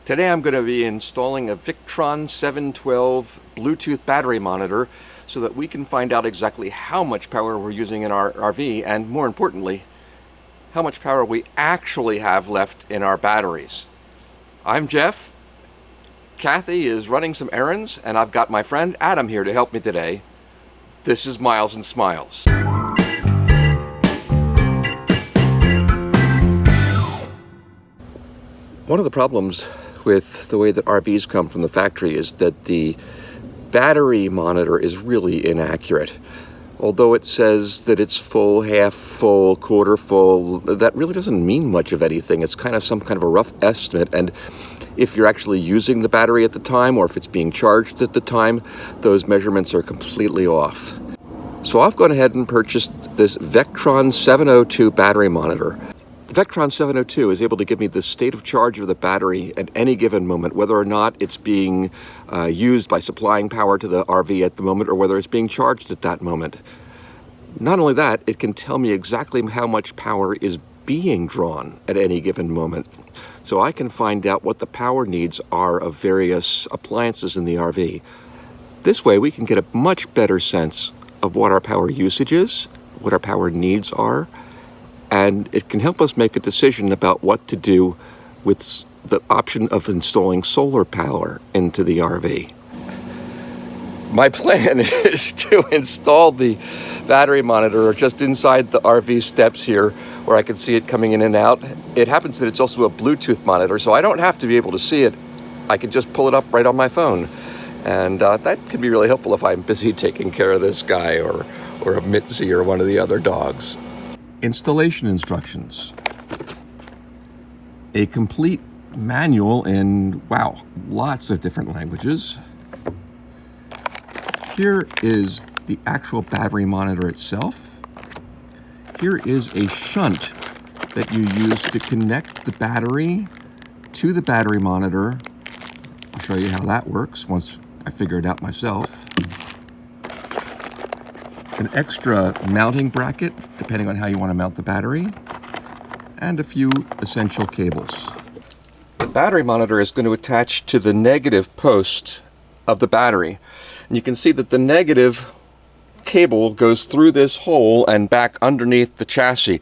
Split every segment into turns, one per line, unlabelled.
Today I'm going to be installing a Victron 712 Bluetooth battery monitor so that we can find out exactly how much power we're using in our RV and, more importantly, how much power we actually have left in our batteries. I'm Jeff. Kathy is running some errands, and I've got my friend Adam here to help me today. This is Miles and Smiles. One of the problems with the way that RVs come from the factory is that the battery monitor is really inaccurate. Although it says that it's full, half full, quarter full, that really doesn't mean much of anything. It's kind of some kind of a rough estimate, and if you're actually using the battery at the time or if it's being charged at the time, those measurements are completely off. So I've gone ahead and purchased this Victron 702 battery monitor. The Victron 702 is able to give me the state of charge of the battery at any given moment, whether or not it's being used by supplying power to the RV at the moment or whether it's being charged at that moment. Not only that, it can tell me exactly how much power is being drawn at any given moment. So I can find out what the power needs are of various appliances in the RV. This way we can get a much better sense of what our power usage is, what our power needs are, and it can help us make a decision about what to do with the option of installing solar power into the RV. My plan is to install the battery monitor just inside the RV steps here where I can see it coming in and out. It happens that it's also a Bluetooth monitor, so I don't have to be able to see it. I can just pull it up right on my phone. And that can be really helpful if I'm busy taking care of this guy or a Mitzi or one of the other dogs. Installation instructions. A complete manual in, wow, lots of different languages. Here is the actual battery monitor itself. Here is a shunt that you use to connect the battery to the battery monitor. I'll show you how that works once I figure it out myself. An extra mounting bracket, depending on how you want to mount the battery, and a few essential cables. The battery monitor is going to attach to the negative post of the battery. And you can see that the negative cable goes through this hole and back underneath the chassis.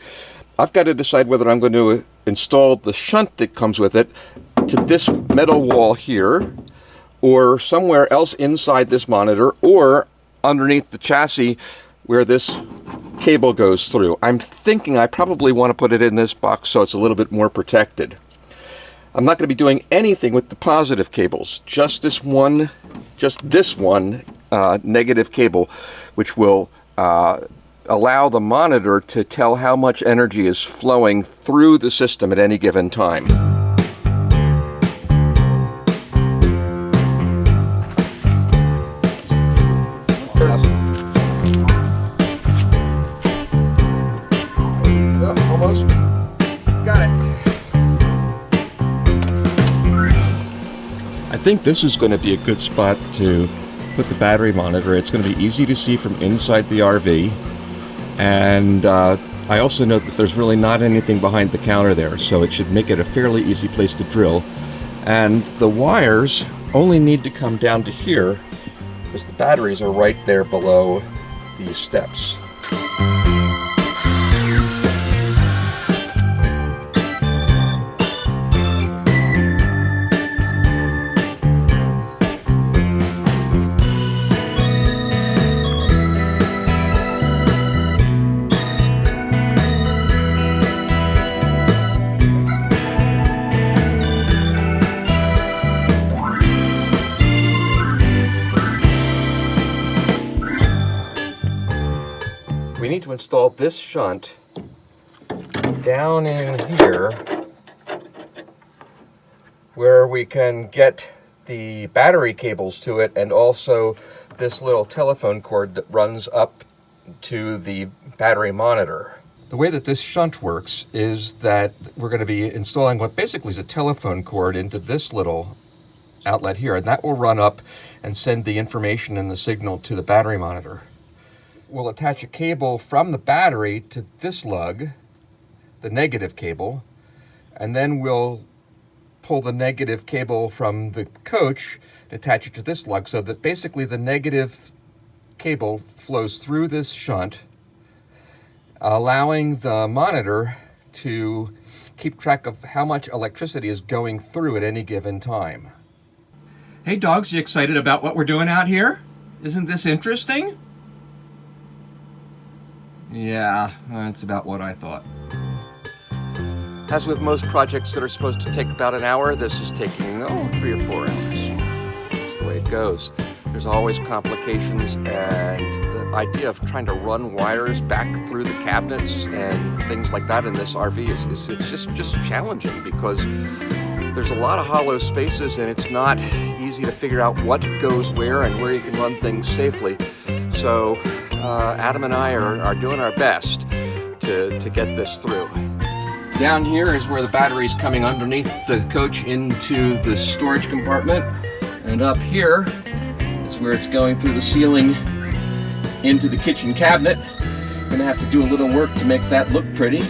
I've got to decide whether I'm going to install the shunt that comes with it to this metal wall here, or somewhere else inside this monitor, or underneath the chassis where this cable goes through. I'm thinking I probably want to put it in this box so it's a little bit more protected. I'm not going to be doing anything with the positive cables, just this one negative cable, which will allow the monitor to tell how much energy is flowing through the system at any given time. Almost. Got it. I think this is going to be a good spot to put the battery monitor. It's going to be easy to see from inside the RV, and I also know that there's really not anything behind the counter there, so it should make it a fairly easy place to drill. And the wires only need to come down to here, because the batteries are right there below these steps. We need to install this shunt down in here where we can get the battery cables to it, and also this little telephone cord that runs up to the battery monitor. The way that this shunt works is that we're going to be installing what basically is a telephone cord into this little outlet here, and that will run up and send the information and the signal to the battery monitor. We'll attach a cable from the battery to this lug, the negative cable, and then we'll pull the negative cable from the coach, attach it to this lug, so that basically the negative cable flows through this shunt, allowing the monitor to keep track of how much electricity is going through at any given time. Hey dogs, you excited about what we're doing out here? Isn't this interesting? Yeah, that's about what I thought. As with most projects that are supposed to take about an hour, this is taking, 3 or 4 hours. That's the way it goes. There's always complications, and the idea of trying to run wires back through the cabinets and things like that in this RV it's just challenging, because there's a lot of hollow spaces and it's not easy to figure out what goes where and where you can run things safely. So Adam and I are doing our best to get this through. Down here is where the battery's coming underneath the coach into the storage compartment, and up here is where it's going through the ceiling into the kitchen cabinet. Gonna have to do a little work to make that look pretty.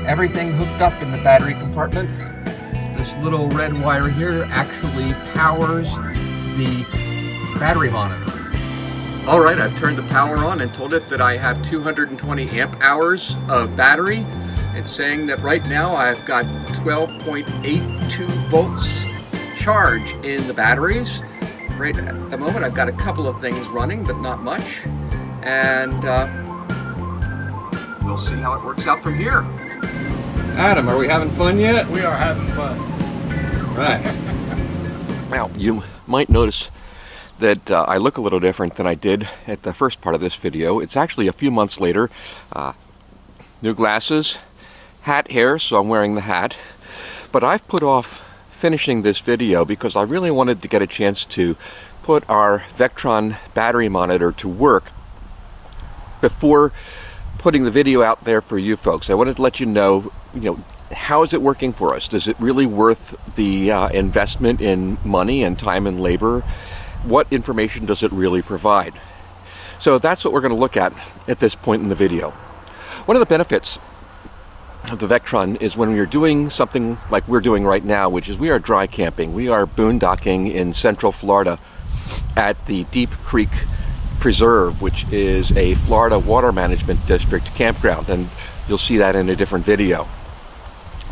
Everything hooked up in the battery compartment. This little red wire here actually powers the battery monitor. All right, I've turned the power on and told it that I have 220 amp hours of battery. It's saying that right now I've got 12.82 volts charge in the batteries. Right at the moment I've got a couple of things running, but not much. And we'll see how it works out from here. Adam, are we having fun yet?
We are having fun.
Right. Now, you might notice that I look a little different than I did at the first part of this video. It's actually a few months later. New glasses, hat hair, so I'm wearing the hat. But I've put off finishing this video because I really wanted to get a chance to put our Victron battery monitor to work before putting the video out there for you folks. I wanted to let you know, how is it working for us? Is it really worth the investment in money and time and labor? What information does it really provide? So that's what we're going to look at this point in the video. One of the benefits of the Victron is when you're doing something like we're doing right now, which is we are dry camping. We are boondocking in Central Florida at the Deep Creek Preserve, which is a Florida Water Management District campground, and you'll see that in a different video.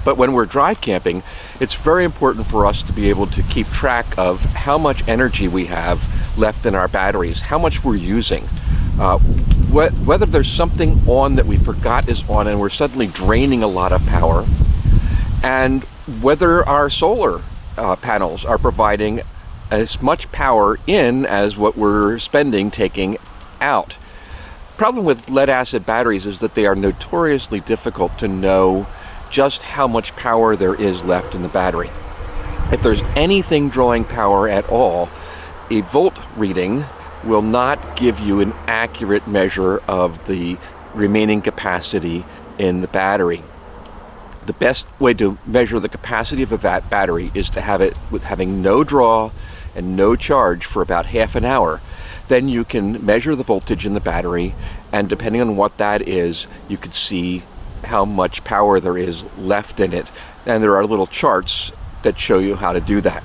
But when we're dry camping, it's very important for us to be able to keep track of how much energy we have left in our batteries, how much we're using, whether there's something on that we forgot is on and we're suddenly draining a lot of power, and whether our solar panels are providing as much power in as what we're spending taking out. Problem with lead acid batteries is that they are notoriously difficult to know just how much power there is left in the battery. If there's anything drawing power at all, a volt reading will not give you an accurate measure of the remaining capacity in the battery. The best way to measure the capacity of a battery is to have it with having no draw and no charge for about half an hour. Then you can measure the voltage in the battery, and depending on what that is, you could see how much power there is left in it. And there are little charts that show you how to do that.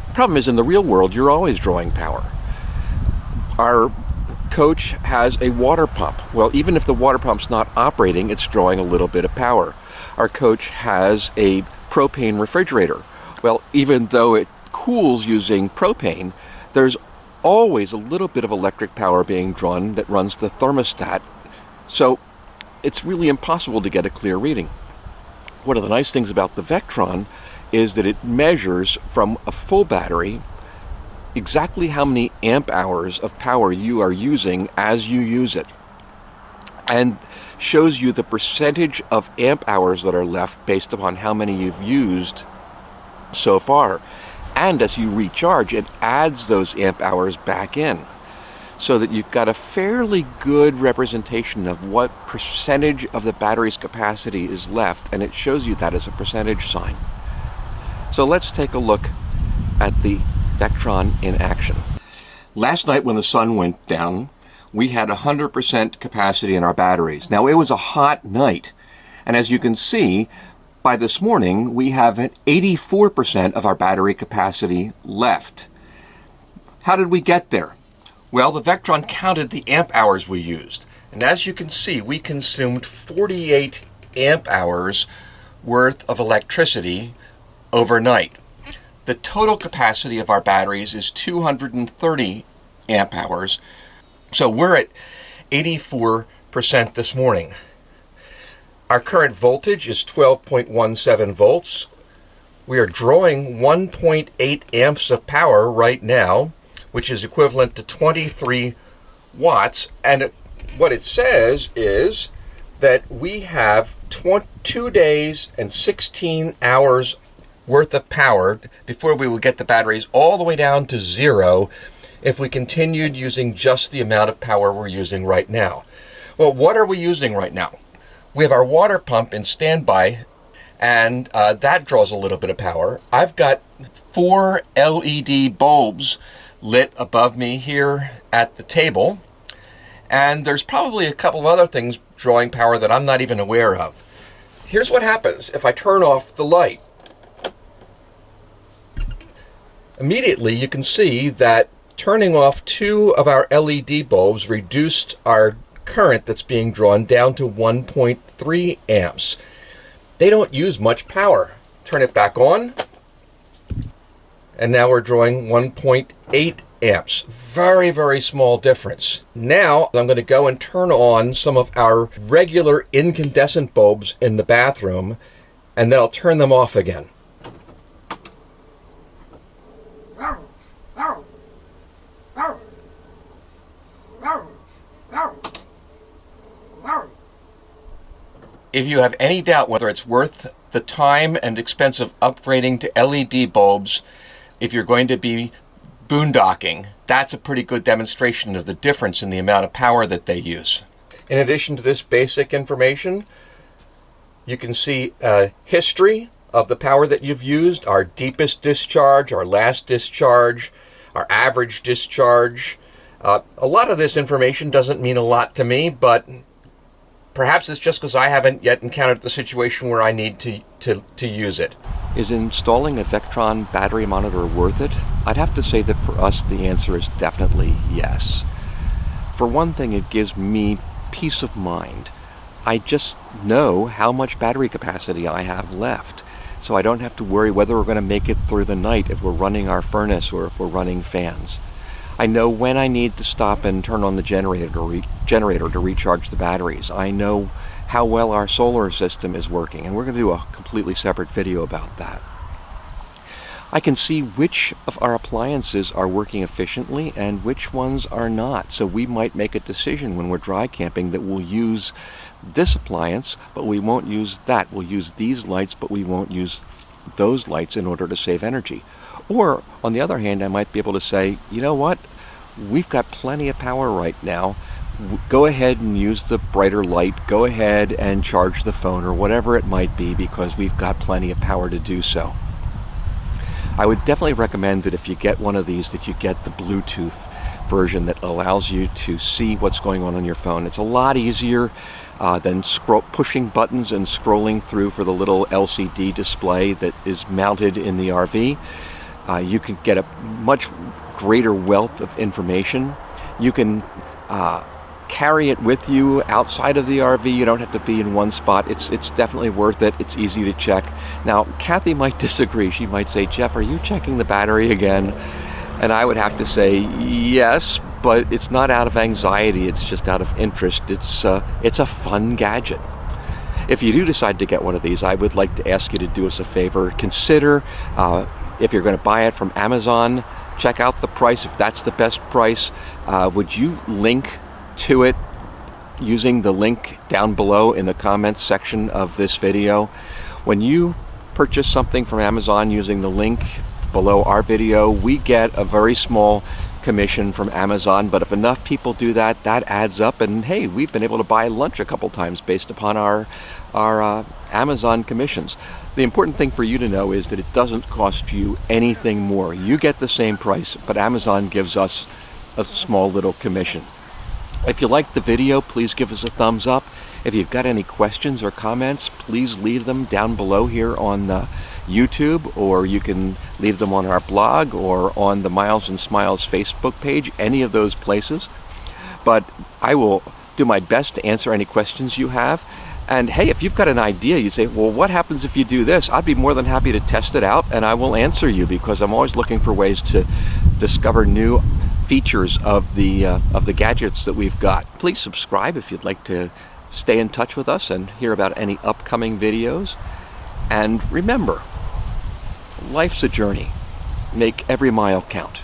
The problem is, in the real world, you're always drawing power. Our coach has a water pump. Well, even if the water pump's not operating, it's drawing a little bit of power. Our coach has a propane refrigerator. Well, even though it cools using propane, there's always a little bit of electric power being drawn that runs the thermostat. So it's really impossible to get a clear reading. One of the nice things about the Victron is that it measures from a full battery exactly how many amp hours of power you are using as you use it, and shows you the percentage of amp hours that are left based upon how many you've used so far. And as you recharge, it adds those amp hours back in, so that you've got a fairly good representation of what percentage of the battery's capacity is left, and it shows you that as a percentage sign. So let's take a look at the Victron in action. Last night when the sun went down, we had 100% capacity in our batteries. Now, it was a hot night, and as you can see, By this morning, we have 84% of our battery capacity left. How did we get there? Well, the Victron counted the amp hours we used. And as you can see, we consumed 48 amp hours worth of electricity overnight. The total capacity of our batteries is 230 amp hours. So we're at 84% this morning. Our current voltage is 12.17 volts. We are drawing 1.8 amps of power right now, which is equivalent to 23 watts. And what it says is that we have 2 days and 16 hours worth of power before we will get the batteries all the way down to zero if we continued using just the amount of power we're using right now. Well, what are we using right now? We have our water pump in standby, and that draws a little bit of power. I've got 4 LED bulbs lit above me here at the table, and there's probably a couple of other things drawing power that I'm not even aware of. Here's what happens if I turn off the light. Immediately you can see that turning off 2 of our LED bulbs reduced our current that's being drawn down to 1.3 amps. They don't use much power. Turn it back on, and now we're drawing 1.8 amps. Very, very small difference. Now I'm going to go and turn on some of our regular incandescent bulbs in the bathroom, and then I'll turn them off again. If you have any doubt whether it's worth the time and expense of upgrading to LED bulbs, if you're going to be boondocking, that's a pretty good demonstration of the difference in the amount of power that they use. In addition to this basic information, you can see a history of the power that you've used, our deepest discharge, our last discharge, our average discharge. A lot of this information doesn't mean a lot to me, but perhaps it's just because I haven't yet encountered the situation where I need to use it. Is installing a Victron battery monitor worth it? I'd have to say that for us the answer is definitely yes. For one thing, it gives me peace of mind. I just know how much battery capacity I have left, so I don't have to worry whether we're going to make it through the night if we're running our furnace or if we're running fans. I know when I need to stop and turn on the generator to recharge the batteries. I know how well our solar system is working, and we're going to do a completely separate video about that. I can see which of our appliances are working efficiently and which ones are not. So we might make a decision when we're dry camping that we'll use this appliance, but we won't use that. We'll use these lights, but we won't use those lights in order to save energy. Or, on the other hand, I might be able to say, you know what, we've got plenty of power right now. Go ahead and use the brighter light. Go ahead and charge the phone or whatever it might be, because we've got plenty of power to do so. I would definitely recommend that if you get one of these, that you get the Bluetooth version that allows you to see what's going on your phone. It's a lot easier than pushing buttons and scrolling through for the little LCD display that is mounted in the RV. You can get a much greater wealth of information. You can carry it with you outside of the RV. You don't have to be in one spot. It's definitely worth it. It's easy to check. Now, Kathy might disagree. She might say, Jeff, are you checking the battery again? And I would have to say yes, but it's not out of anxiety. It's just out of interest. It's a fun gadget. If you do decide to get one of these, I would like to ask you to do us a favor. Consider, if you're going to buy it from Amazon, check out the price. If that's the best price, would you link to it using the link down below in the comments section of this video? When you purchase something from Amazon using the link below our video, we get a very small commission from Amazon, but if enough people do that, that adds up, and hey, we've been able to buy lunch a couple times based upon our Amazon commissions. The important thing for you to know is that it doesn't cost you anything more. You get the same price, but Amazon gives us a small little commission. If you liked the video, please give us a thumbs up. If you've got any questions or comments, please leave them down below here on YouTube, or you can leave them on our blog or on the Miles and Smiles Facebook page, any of those places. But I will do my best to answer any questions you have. And hey, if you've got an idea, you say, well, what happens if you do this? I'd be more than happy to test it out, and I will answer you, because I'm always looking for ways to discover new features of the gadgets that we've got. Please subscribe if you'd like to stay in touch with us and hear about any upcoming videos. And remember, life's a journey. Make every mile count.